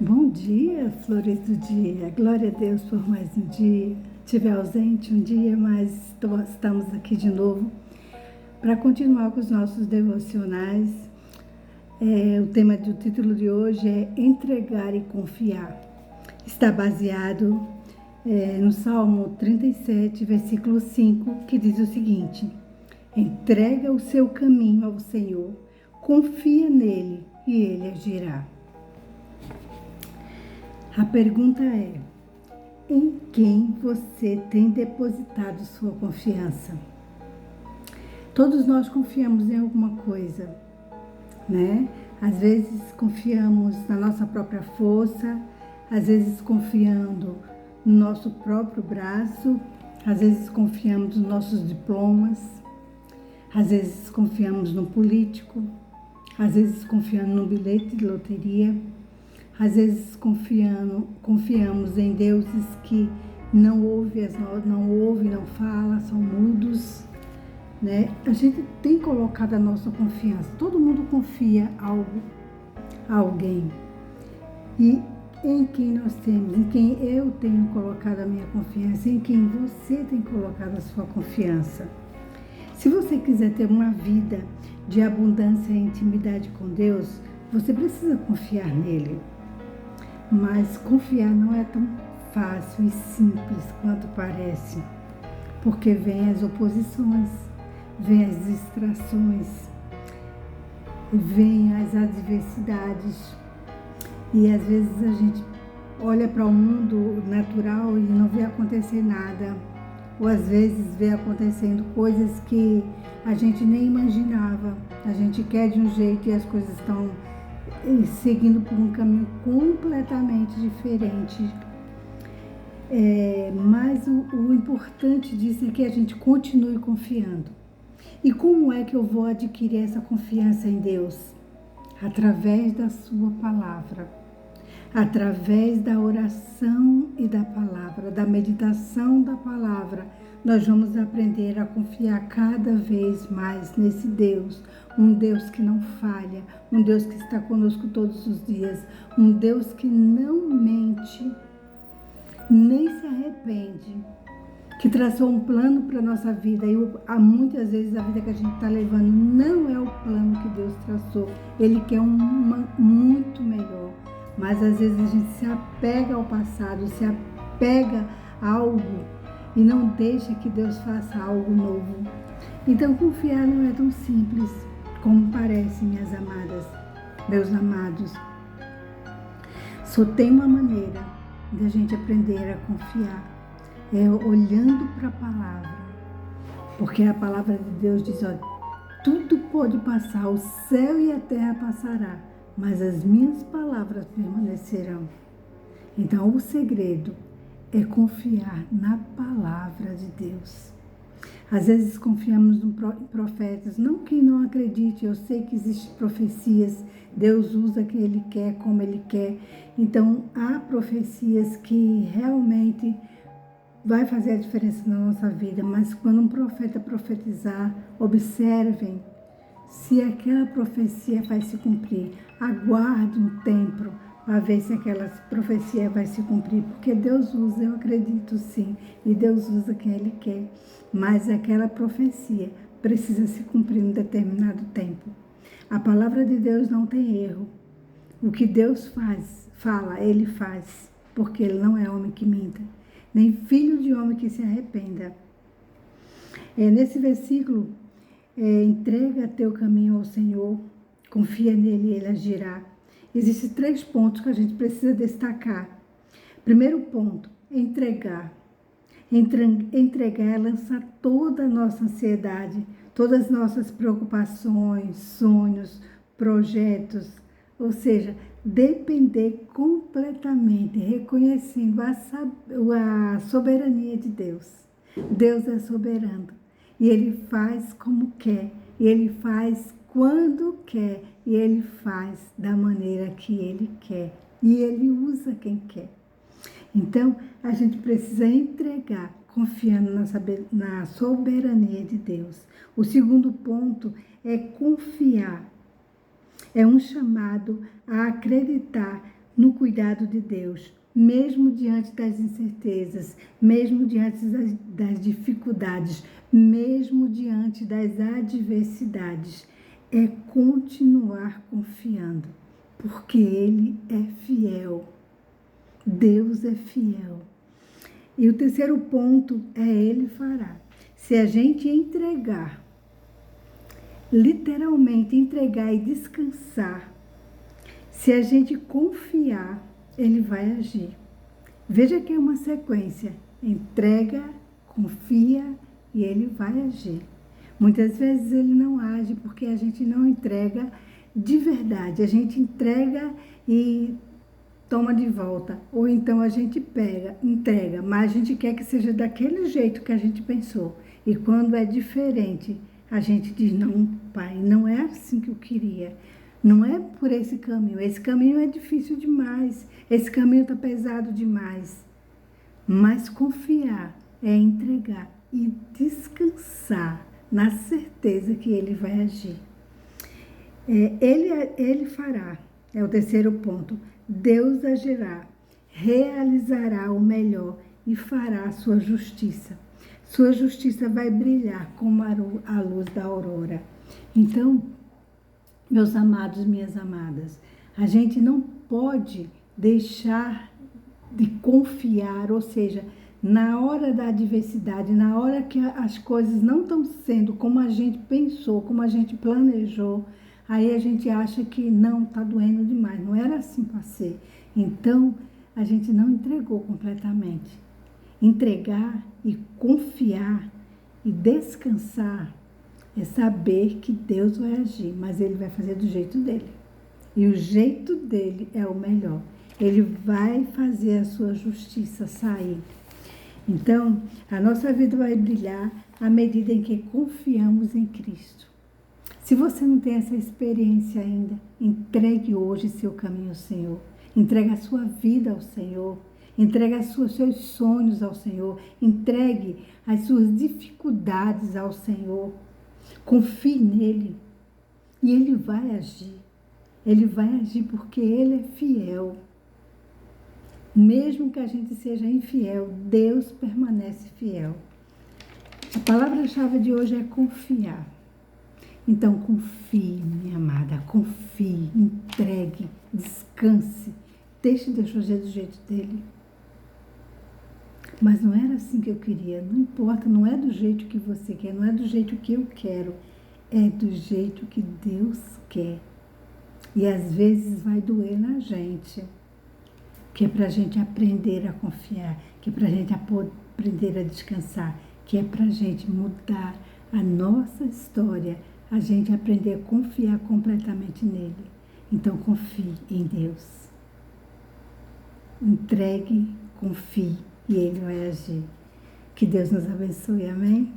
Bom dia, flores do dia. Glória a Deus por mais um dia. Estive ausente um dia, mas estamos aqui de novo para continuar com os nossos devocionais. O tema do título de hoje é Entregar e Confiar. Está baseado no Salmo 37, versículo 5, que diz o seguinte: entrega o seu caminho ao Senhor, confia nele e ele agirá. A pergunta é: em quem você tem depositado sua confiança? Todos nós confiamos em alguma coisa, né? Às vezes confiamos na nossa própria força, às vezes confiando no nosso próprio braço, às vezes confiamos nos nossos diplomas, às vezes confiamos no político, às vezes confiamos no bilhete de loteria. Às vezes confiamos em deuses que não ouvem, não falam, são mudos, né? A gente tem colocado a nossa confiança. Todo mundo confia a alguém. E em quem nós temos, em quem eu tenho colocado a minha confiança, em quem você tem colocado a sua confiança. Se você quiser ter uma vida de abundância e intimidade com Deus, você precisa confiar nele. Mas confiar não é tão fácil e simples quanto parece, porque vem as oposições, vem as distrações, vem as adversidades. E às vezes a gente olha para o mundo natural e não vê acontecer nada, ou às vezes vê acontecendo coisas que a gente nem imaginava. A gente quer de um jeito e as coisas estão seguindo por um caminho completamente diferente. Mas o importante disso é que a gente continue confiando. E como é que eu vou adquirir essa confiança em Deus? Através da sua palavra, através da oração e da palavra, da meditação da palavra. Nós vamos aprender a confiar cada vez mais nesse Deus, um Deus que não falha, um Deus que está conosco todos os dias, um Deus que não mente, nem se arrepende, que traçou um plano para a nossa vida. E muitas vezes a vida que a gente está levando não é o plano que Deus traçou, Ele quer uma muito melhor. Mas às vezes a gente se apega ao passado, se apega a algo e não deixa que Deus faça algo novo. Então confiar não é tão simples como parece, minhas amadas, meus amados. Só tem uma maneira de a gente aprender a confiar, é olhando para a palavra. Porque a palavra de Deus diz, olha, tudo pode passar, o céu e a terra passará, mas as minhas palavras permanecerão. Então, o segredo é confiar na palavra de Deus. Às vezes confiamos em profetas, não que não acredite, eu sei que existem profecias, Deus usa quem Ele quer, como Ele quer. Então, há profecias que realmente vai fazer a diferença na nossa vida, mas quando um profeta profetizar, observem se aquela profecia vai se cumprir. Aguarde um tempo para ver se aquela profecia vai se cumprir, porque Deus usa, eu acredito sim, e Deus usa quem Ele quer, mas aquela profecia precisa se cumprir em um determinado tempo. A palavra de Deus não tem erro. O que Deus fala, Ele faz, porque Ele não é homem que minta, nem filho de homem que se arrependa. Nesse versículo, entrega teu caminho ao Senhor, confia nele e Ele agirá. Existem 3 pontos que a gente precisa destacar. Primeiro ponto, entregar. Entregar é lançar toda a nossa ansiedade, todas as nossas preocupações, sonhos, projetos, ou seja, depender completamente, reconhecendo a soberania de Deus. Deus é soberano e Ele faz como quer, e Ele faz quando quer, e Ele faz da maneira que Ele quer, e Ele usa quem quer. Então, a gente precisa entregar, confiando na soberania de Deus. O segundo ponto é confiar. É um chamado a acreditar no cuidado de Deus, mesmo diante das incertezas, mesmo diante das dificuldades, mesmo diante das adversidades, é continuar confiando, porque Ele é fiel. Deus é fiel. E o terceiro ponto é Ele fará. Se a gente entregar, literalmente entregar e descansar, se a gente confiar, Ele vai agir. Veja que é uma sequência. Entrega, confia e Ele vai agir. Muitas vezes Ele não age porque a gente não entrega de verdade. A gente entrega e toma de volta. Ou então a gente pega, entrega, mas a gente quer que seja daquele jeito que a gente pensou. E quando é diferente, a gente diz, não, Pai, não é assim que eu queria. Não é por esse caminho. Esse caminho é difícil demais. Esse caminho está pesado demais. Mas confiar é entregar e descansar na certeza que Ele vai agir. Ele fará, é o terceiro ponto. Deus agirá, realizará o melhor e fará a sua justiça. Sua justiça vai brilhar como a luz da aurora. Então, meus amados, minhas amadas, a gente não pode deixar de confiar, ou seja, na hora da adversidade, na hora que as coisas não estão sendo como a gente pensou, como a gente planejou, aí a gente acha que não, está doendo demais, não era assim para ser. Então, a gente não entregou completamente. Entregar e confiar e descansar é saber que Deus vai agir, mas Ele vai fazer do jeito dele. E o jeito dele é o melhor. Ele vai fazer a sua justiça sair. Então, a nossa vida vai brilhar à medida em que confiamos em Cristo. Se você não tem essa experiência ainda, entregue hoje seu caminho ao Senhor. Entregue a sua vida ao Senhor. Entregue os seus sonhos ao Senhor. Entregue as suas dificuldades ao Senhor. Confie nele. E Ele vai agir. Ele vai agir porque Ele é fiel. Mesmo que a gente seja infiel, Deus permanece fiel. A palavra-chave de hoje é confiar. Então, confie, minha amada, confie, entregue, descanse, deixe Deus fazer do jeito dele. Mas não era assim que eu queria, não importa, não é do jeito que você quer, não é do jeito que eu quero, é do jeito que Deus quer. E às vezes vai doer na gente, que é para a gente aprender a confiar, que é para a gente aprender a descansar, que é para a gente mudar a nossa história, a gente aprender a confiar completamente nele. Então confie em Deus. Entregue, confie e Ele vai agir. Que Deus nos abençoe, amém?